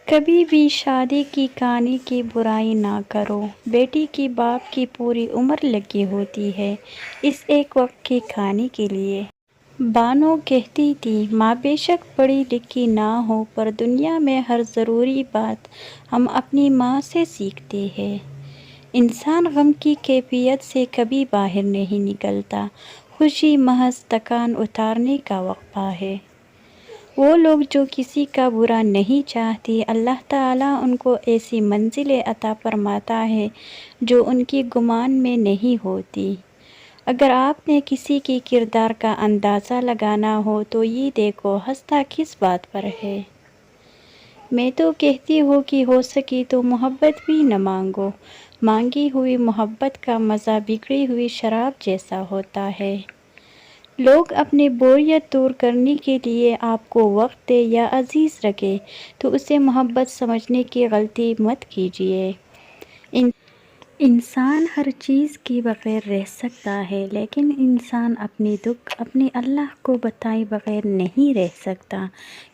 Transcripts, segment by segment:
کبھی بھی شادی کی کہانی کی برائی نہ کرو، بیٹی کی باپ کی پوری عمر لگی ہوتی ہے اس ایک وقت کی کہانی کے لیے۔ بانو کہتی تھی، ماں بے شک پڑھی لکھی نہ ہو پر دنیا میں ہر ضروری بات ہم اپنی ماں سے سیکھتے ہیں۔ انسان غم کی کیفیت سے کبھی باہر نہیں نکلتا، خوشی محض تھکان اتارنے کا وقفہ ہے۔ وہ لوگ جو کسی کا برا نہیں چاہتے، اللہ تعالیٰ ان کو ایسی منزلیں عطا فرماتا ہے جو ان کی گمان میں نہیں ہوتی۔ اگر آپ نے کسی کے کردار کا اندازہ لگانا ہو تو یہ دیکھو ہنستا کس بات پر ہے۔ میں تو کہتی ہوں کہ ہو سکے تو محبت بھی نہ مانگو، مانگی ہوئی محبت کا مزہ بگڑی ہوئی شراب جیسا ہوتا ہے۔ لوگ اپنی بوریت دور کرنے کے لیے آپ کو وقت دے یا عزیز رکھے تو اسے محبت سمجھنے کی غلطی مت کیجیے۔ انسان ہر چیز کے بغیر رہ سکتا ہے لیکن انسان اپنے دکھ اپنے اللہ کو بتائے بغیر نہیں رہ سکتا،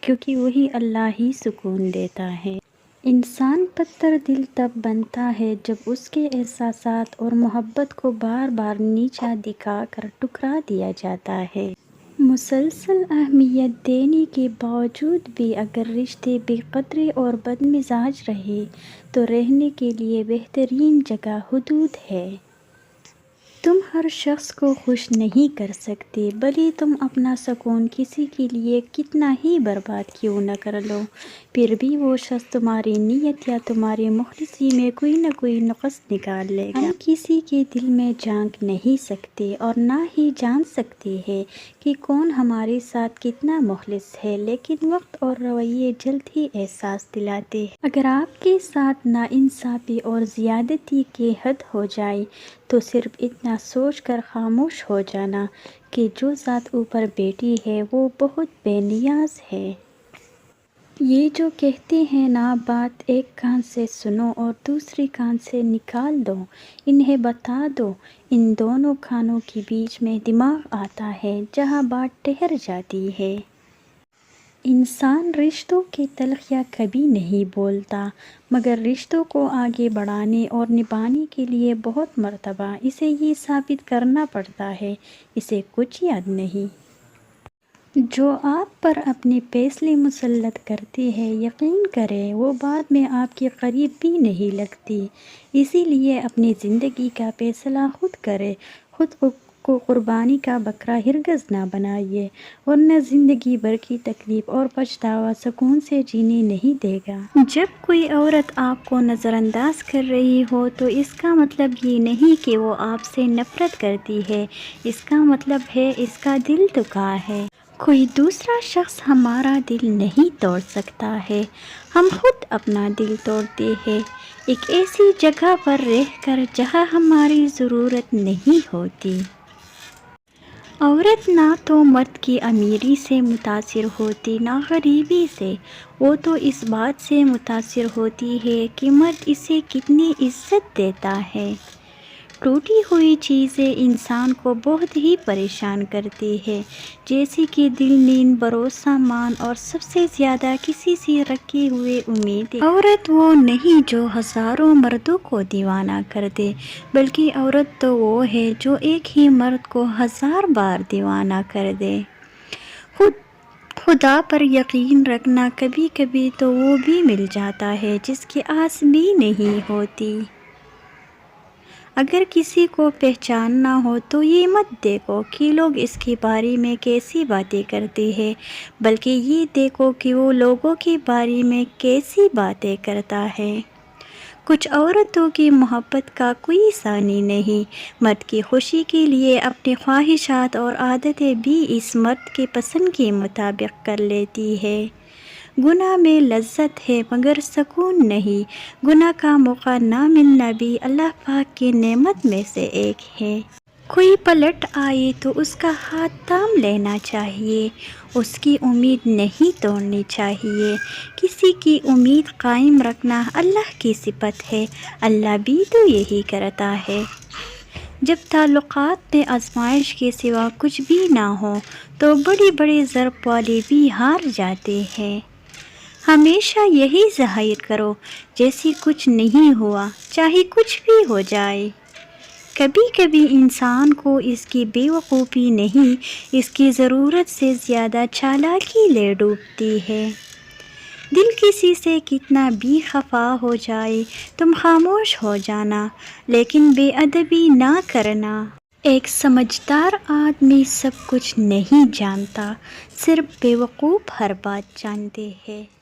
کیونکہ وہی اللہ ہی سکون دیتا ہے۔ انسان پتھر دل تب بنتا ہے جب اس کے احساسات اور محبت کو بار بار نیچا دکھا کر ٹھکرا دیا جاتا ہے۔ مسلسل اہمیت دینے کے باوجود بھی اگر رشتے بے قدر اور بدمزاج رہے تو رہنے کے لیے بہترین جگہ حدود ہے۔ تم ہر شخص کو خوش نہیں کر سکتے، بھلے تم اپنا سکون کسی کے لیے کتنا ہی برباد کیوں نہ کر لو، پھر بھی وہ شخص تمہاری نیت یا تمہاری مخلصی میں کوئی نہ کوئی نقص نکال لے گا۔ ہم کسی کے دل میں جھانک نہیں سکتے اور نہ ہی جان سکتے ہیں کہ کون ہمارے ساتھ کتنا مخلص ہے، لیکن وقت اور رویے جلد ہی احساس دلاتے ہیں۔ اگر آپ کے ساتھ ناانصافی اور زیادتی کی حد ہو جائے تو صرف اتنا سوچ کر خاموش ہو جانا کہ جو ذات اوپر بیٹھی ہے وہ بہت بے نیاز ہے۔ یہ جو کہتے ہیں نا، بات ایک کان سے سنو اور دوسری کان سے نکال دو، انہیں بتا دو، ان دونوں کانوں کے بیچ میں دماغ آتا ہے جہاں بات ٹھہر جاتی ہے۔ انسان رشتوں کی تلخیاں کبھی نہیں بولتا، مگر رشتوں کو آگے بڑھانے اور نبھانے کے لیے بہت مرتبہ اسے یہ ثابت کرنا پڑتا ہے، اسے کچھ یاد نہیں۔ جو آپ پر اپنے فیصلے مسلط کرتے ہیں، یقین کریں وہ بعد میں آپ کے قریب بھی نہیں لگتی۔ اسی لیے اپنی زندگی کا فیصلہ خود کریں، خود کو قربانی کا بکرا ہرگز نہ بنائیے، ورنہ زندگی بھر کی تکلیف اور پچھتاوا سکون سے جینے نہیں دے گا۔ جب کوئی عورت آپ کو نظر انداز کر رہی ہو تو اس کا مطلب یہ نہیں کہ وہ آپ سے نفرت کرتی ہے، اس کا مطلب ہے اس کا دل دکھا ہے۔ کوئی دوسرا شخص ہمارا دل نہیں توڑ سکتا ہے، ہم خود اپنا دل توڑتے ہیں، ایک ایسی جگہ پر رہ کر جہاں ہماری ضرورت نہیں ہوتی۔ عورت نہ تو مرد کی امیری سے متاثر ہوتی نہ غریبی سے، وہ تو اس بات سے متاثر ہوتی ہے کہ مرد اسے کتنی عزت دیتا ہے۔ ٹوٹی ہوئی چیزیں انسان کو بہت ہی پریشان کرتی ہیں، جیسے کہ دل، نیند، بھروسہ، مان اور سب سے زیادہ کسی سے رکھی ہوئی امیدیں۔ عورت وہ نہیں جو ہزاروں مردوں کو دیوانہ کر دے، بلکہ عورت تو وہ ہے جو ایک ہی مرد کو 1000 بار دیوانہ کر دے۔ خدا پر یقین رکھنا، کبھی کبھی تو وہ بھی مل جاتا ہے جس کی آس بھی نہیں ہوتی۔ اگر کسی کو پہچاننا ہو تو یہ مت دیکھو کہ لوگ اس کے بارے میں کیسی باتیں کرتے ہیں، بلکہ یہ دیکھو کہ وہ لوگوں کے بارے میں کیسی باتیں کرتا ہے۔ کچھ عورتوں کی محبت کا کوئی ثانی نہیں، مرد کی خوشی کے لیے اپنی خواہشات اور عادتیں بھی اس مرد کے پسند کے مطابق کر لیتی ہے۔ گناہ میں لذت ہے مگر سکون نہیں، گناہ کا موقع نہ ملنا بھی اللہ پاک کی نعمت میں سے ایک ہے۔ کوئی پلٹ آئے تو اس کا ہاتھ تھام لینا چاہیے، اس کی امید نہیں توڑنی چاہیے۔ کسی کی امید قائم رکھنا اللہ کی صفت ہے، اللہ بھی تو یہی کرتا ہے۔ جب تعلقات میں آزمائش کے سوا کچھ بھی نہ ہو تو بڑے بڑے ضرب والے بھی ہار جاتے ہیں۔ ہمیشہ یہی ظاہر کرو جیسے کچھ نہیں ہوا، چاہے کچھ بھی ہو جائے۔ کبھی کبھی انسان کو اس کی بے وقوفی نہیں، اس کی ضرورت سے زیادہ چالاکی لے ڈوبتی ہے۔ دل کسی سے کتنا بھی خفا ہو جائے، تم خاموش ہو جانا، لیکن بے ادبی نہ کرنا۔ ایک سمجھدار آدمی سب کچھ نہیں جانتا، صرف بے وقوف ہر بات جانتے ہیں۔